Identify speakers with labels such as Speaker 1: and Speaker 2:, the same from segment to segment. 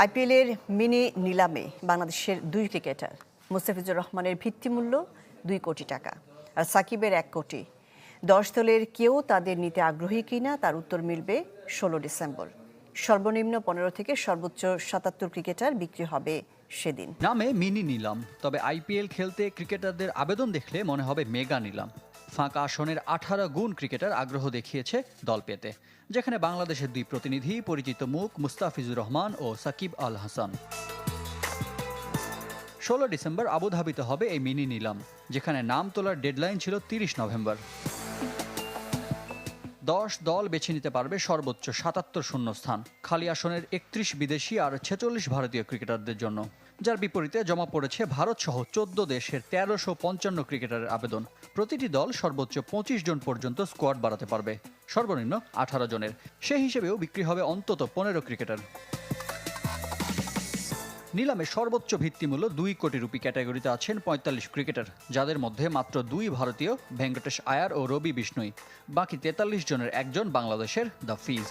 Speaker 1: আইপিএলের মিনি নিলামে বাংলাদেশের দুই ক্রিকেটার মুস্তাফিজুর রহমানের ভিত্তিমূল্য 2 কোটি টাকা আর সাকিবের 1 কোটি। 10 দলের কেউ তাদের নিতে আগ্রহী কিনা তার উত্তর মিলবে 16 ডিসেম্বর। সর্বনিম্ন 15 থেকে সর্বোচ্চ 77 ক্রিকেটার বিক্রি হবে সেদিন।
Speaker 2: নামে মিনি নিলাম, তবে আইপিএল খেলতে ক্রিকেটারদের আবেদন দেখলে মনে হবে মেগা নিলাম। ফাঁকা আসনের 18 গুণ ক্রিকেটার আগ্রহ দেখিয়েছে দল পেতে, যেখানে বাংলাদেশের দুই প্রতিনিধি পরিচিত মুখ মুস্তাফিজুর রহমান ও সাকিব আল হাসান। 16 ডিসেম্বর আবুধাবিতে হবে এই মিনি নিলাম, যেখানে নাম তোলার ডেডলাইন ছিল 30 নভেম্বর। 10 দল বেছে নিতে পারবে সর্বোচ্চ 77 শূন্যস্থান, খালি আসনের 31 বিদেশি আর 46 ভারতীয় ক্রিকেটারদের জন্য, যার বিপরীতে জমা পড়েছে ভারত সহ 14 দেশের 1355 ক্রিকেটারের আবেদন। প্রতিটি দল সর্বোচ্চ 25 জন পর্যন্ত স্কোয়াড বাড়াতে পারবে, সর্বনিম্ন 18 জনের। সেই হিসেবেও বিক্রি হবে অন্তত 15 ক্রিকেটার। নিলামে সর্বোচ্চ ভিত্তিমূল্য 2 কোটি রুপি ক্যাটাগরিতে আছেন 45 ক্রিকেটার, যাদের মধ্যে মাত্র 2 ভারতীয়, ভেঙ্কটেশ আয়ার ও রবি বিষ্ণুই। বাকি 43 জনের একজন বাংলাদেশের দ্য ফিজ।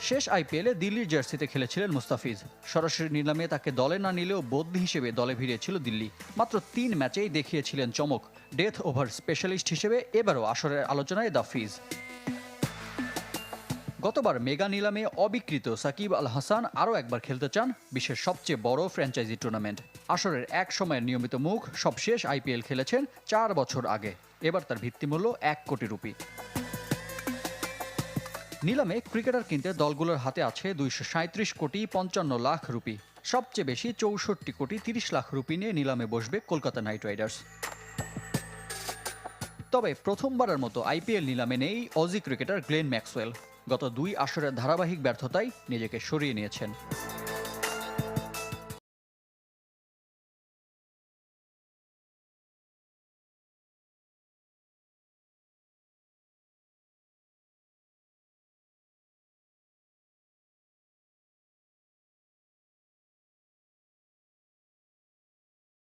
Speaker 2: শেষ আইপিএলে দিল্লির জার্সিতে খেলেছিলেন মুস্তাফিজ। সরাসরি নিলামে তাকে দলে না নিলেও বদলি হিসেবে দলে ভিড়িয়েছিল দিল্লি। মাত্র 3 ম্যাচেই দেখিয়েছিলেন চমক। ডেথ ওভার স্পেশালিস্ট হিসেবে এবারও আসরের আলোচনায় দ্য ফিজ। গতবার মেগা নিলামে অবিকৃত সাকিব আল হাসান আরও একবার খেলতে চান বিশ্বের সবচেয়ে বড় ফ্র্যাঞ্চাইজি টুর্নামেন্ট। আসরের এক সময়ের নিয়মিত মুখ সবশেষ আইপিএল খেলেছেন 4 বছর আগে। এবার তার ভিত্তিমূল্য 1 কোটি রুপি। নিলামে ক্রিকেটার কিনতে দলগুলোর হাতে আছে 237 কোটি 55 লাখ রুপি। সবচেয়ে বেশি 64 কোটি 30 লাখ রুপি নিয়ে নিলামে বসবে কলকাতা নাইট রাইডার্স। তবে প্রথমবারের মতো আইপিএল নিলামে নেই অজি ক্রিকেটার গ্লেন ম্যাক্সওয়েল। গত 2 আসরের ধারাবাহিক ব্যর্থতায় নিজেকে সরিয়ে নিয়েছেন।